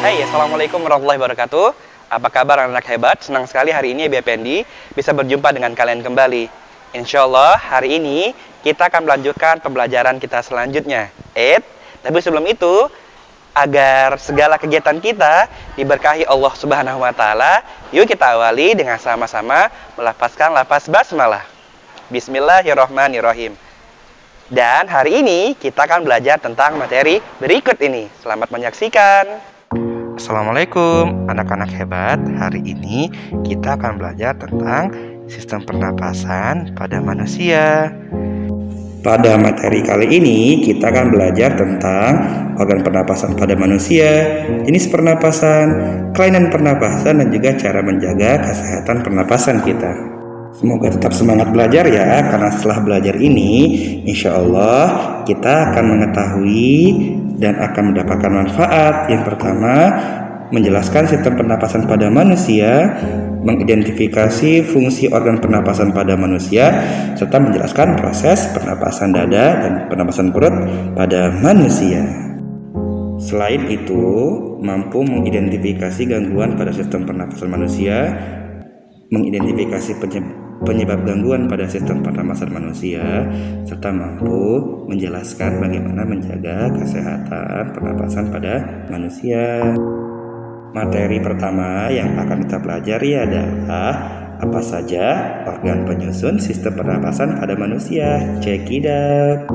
Hai, Assalamualaikum warahmatullahi wabarakatuh. Apa kabar anak hebat? Senang sekali hari ini Abi Effendi bisa berjumpa dengan kalian kembali. Insya Allah hari ini kita akan melanjutkan pembelajaran kita selanjutnya. Tapi sebelum itu, agar segala kegiatan kita diberkahi Allah Subhanahu wa Ta'ala, yuk kita awali dengan sama-sama melafazkan lafaz basmalah. Bismillahirrahmanirrahim. Dan hari ini kita akan belajar tentang materi berikut ini. Selamat menyaksikan. Assalamualaikum anak-anak hebat. Hari ini kita akan belajar tentang sistem pernapasan pada manusia. Pada materi kali ini kita akan belajar tentang organ pernapasan pada manusia, jenis pernapasan, kelainan pernapasan, dan juga cara menjaga kesehatan pernapasan kita. Semoga tetap semangat belajar ya, karena setelah belajar ini insya Allah kita akan mengetahui dan akan mendapatkan manfaat. Yang pertama, menjelaskan sistem pernapasan pada manusia, mengidentifikasi fungsi organ pernapasan pada manusia, serta menjelaskan proses pernapasan dada dan pernapasan perut pada manusia. Selain itu, mampu mengidentifikasi gangguan pada sistem pernapasan manusia, mengidentifikasi penyebab gangguan pada sistem pernapasan manusia, serta mampu menjelaskan bagaimana menjaga kesehatan pernapasan pada manusia. Materi pertama yang akan kita pelajari adalah apa saja organ penyusun sistem pernapasan pada manusia. Check it out.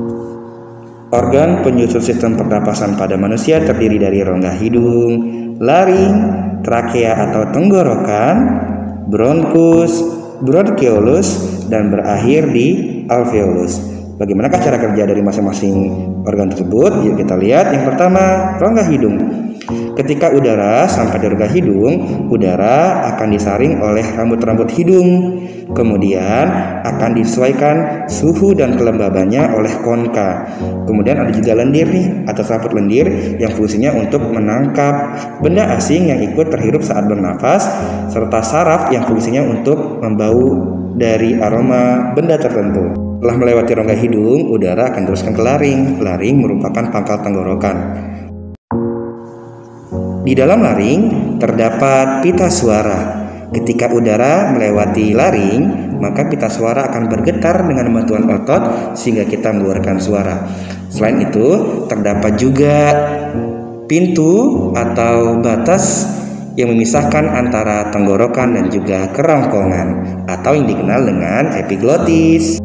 Organ penyusun sistem pernapasan pada manusia terdiri dari rongga hidung, laring, trakea atau tenggorokan, bronkus, bronkeolus, dan berakhir di alveolus. Bagaimanakah cara kerja dari masing-masing organ tersebut? Yuk kita lihat. Yang pertama, rongga hidung. Ketika udara sampai di rongga hidung, udara akan disaring oleh rambut-rambut hidung. Kemudian akan disesuaikan suhu dan kelembabannya oleh konka. Kemudian ada juga lendir nih, atau selaput lendir yang fungsinya untuk menangkap benda asing yang ikut terhirup saat bernafas, serta saraf yang fungsinya untuk membau dari aroma benda tertentu. Setelah melewati rongga hidung, udara akan teruskan ke laring. Laring merupakan pangkal tenggorokan. Di dalam laring terdapat pita suara. Ketika udara melewati laring, maka pita suara akan bergetar dengan bantuan otot sehingga kita mengeluarkan suara. Selain itu, terdapat juga pintu atau batas yang memisahkan antara tenggorokan dan juga kerongkongan, atau yang dikenal dengan epiglotis.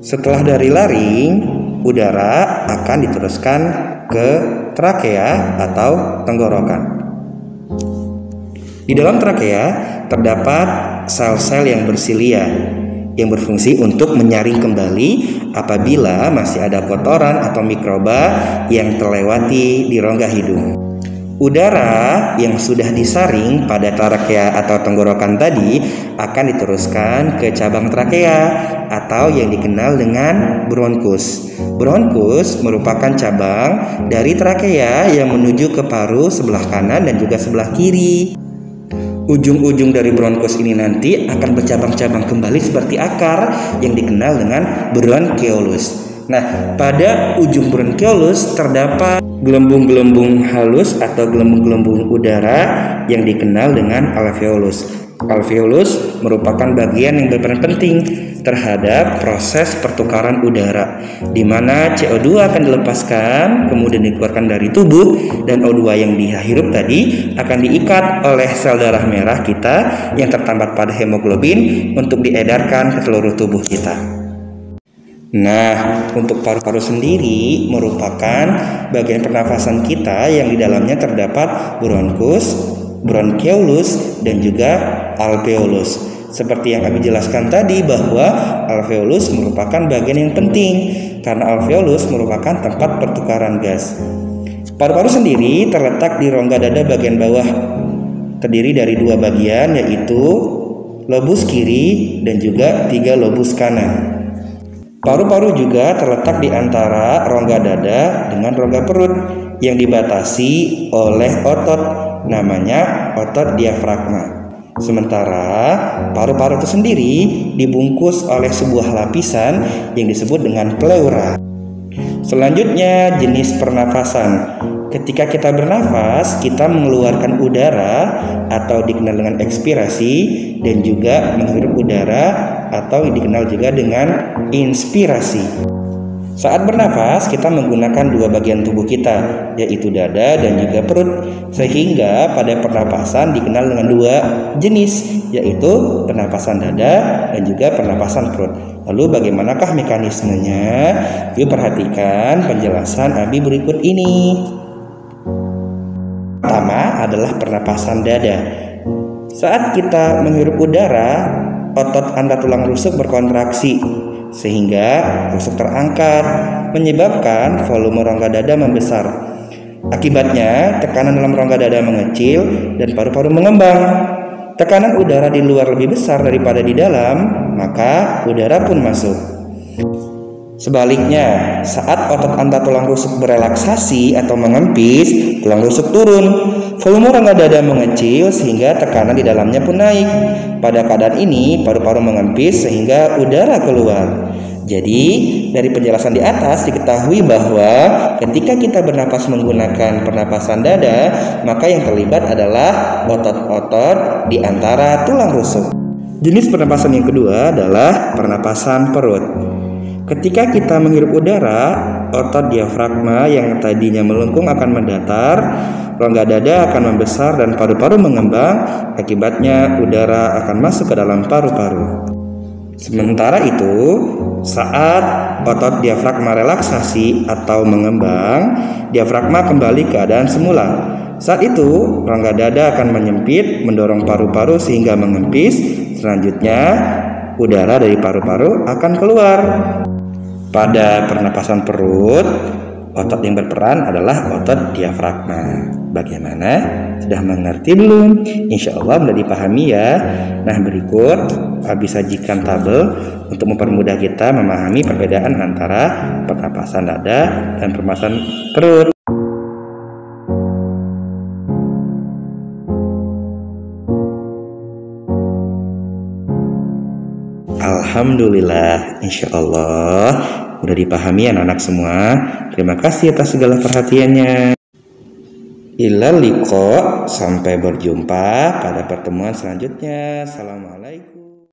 Setelah dari laring, udara akan diteruskan ke trakea atau tenggorokan. Di dalam trakea terdapat sel-sel yang bersilia yang berfungsi untuk menyaring kembali apabila masih ada kotoran atau mikroba yang terlewati di rongga hidung. Udara yang sudah disaring pada trakea atau tenggorokan tadi akan diteruskan ke cabang trakea atau yang dikenal dengan bronkus. Bronkus merupakan cabang dari trakea yang menuju ke paru sebelah kanan dan juga sebelah kiri. Ujung-ujung dari bronkus ini nanti akan bercabang-cabang kembali seperti akar yang dikenal dengan bronkeolus. Nah, pada ujung bronkeolus terdapat gelembung-gelembung halus atau gelembung-gelembung udara yang dikenal dengan alveolus. Alveolus merupakan bagian yang berperan penting terhadap proses pertukaran udara, di mana CO2 akan dilepaskan, kemudian dikeluarkan dari tubuh, dan O2 yang dihirup tadi akan diikat oleh sel darah merah kita yang tertambat pada hemoglobin untuk diedarkan ke seluruh tubuh kita. Nah, untuk paru-paru sendiri merupakan bagian pernafasan kita yang di dalamnya terdapat bronkus, bronkeolus, dan juga alveolus. Seperti yang kami jelaskan tadi bahwa alveolus merupakan bagian yang penting karena alveolus merupakan tempat pertukaran gas. Paru-paru sendiri terletak di rongga dada bagian bawah, terdiri dari dua bagian, yaitu lobus kiri dan juga 3 lobus kanan. Paru-paru juga terletak di antara rongga dada dengan rongga perut yang dibatasi oleh otot, namanya otot diafragma. Sementara paru-paru itu sendiri dibungkus oleh sebuah lapisan yang disebut dengan pleura. Selanjutnya, jenis pernafasan. Ketika kita bernafas, kita mengeluarkan udara atau dikenal dengan ekspirasi, dan juga menghirup udara atau dikenal juga dengan inspirasi. Saat bernafas, kita menggunakan dua bagian tubuh kita, yaitu dada dan juga perut. Sehingga pada pernapasan dikenal dengan dua jenis, yaitu pernapasan dada dan juga pernapasan perut. Lalu bagaimanakah mekanismenya? Yuk perhatikan penjelasan Abi berikut ini. Pertama adalah pernapasan dada. Saat kita menghirup udara, otot anda tulang rusuk berkontraksi sehingga rusuk terangkat, menyebabkan volume rongga dada membesar. Akibatnya, tekanan dalam rongga dada mengecil dan paru-paru mengembang. Tekanan udara di luar lebih besar daripada di dalam, maka udara pun masuk. Sebaliknya, saat otot anta tulang rusuk berelaksasi atau mengempis, tulang rusuk turun, volume rongga dada mengecil sehingga tekanan di dalamnya pun naik. Pada keadaan ini, paru-paru mengempis sehingga udara keluar. Jadi, dari penjelasan di atas diketahui bahwa ketika kita bernapas menggunakan pernapasan dada, maka yang terlibat adalah otot-otot di antara tulang rusuk. Jenis pernapasan yang kedua adalah pernapasan perut. Ketika kita menghirup udara, otot diafragma yang tadinya melengkung akan mendatar, rongga dada akan membesar dan paru-paru mengembang. Akibatnya udara akan masuk ke dalam paru-paru. Sementara itu, saat otot diafragma relaksasi atau mengembang, diafragma kembali ke keadaan semula. Saat itu, rongga dada akan menyempit, mendorong paru-paru sehingga mengempis. Selanjutnya, udara dari paru-paru akan keluar. Pada pernapasan perut, otot yang berperan adalah otot diafragma. Bagaimana? Sudah mengerti belum? Insya Allah sudah dipahami ya. Nah, berikut Abi sajikan tabel untuk mempermudah kita memahami perbedaan antara pernapasan dada dan pernapasan perut. Alhamdulillah, insya Allah udah dipahami anak-anak semua. Terima kasih atas segala perhatiannya. Ilal liqa, sampai berjumpa pada pertemuan selanjutnya. Assalamualaikum.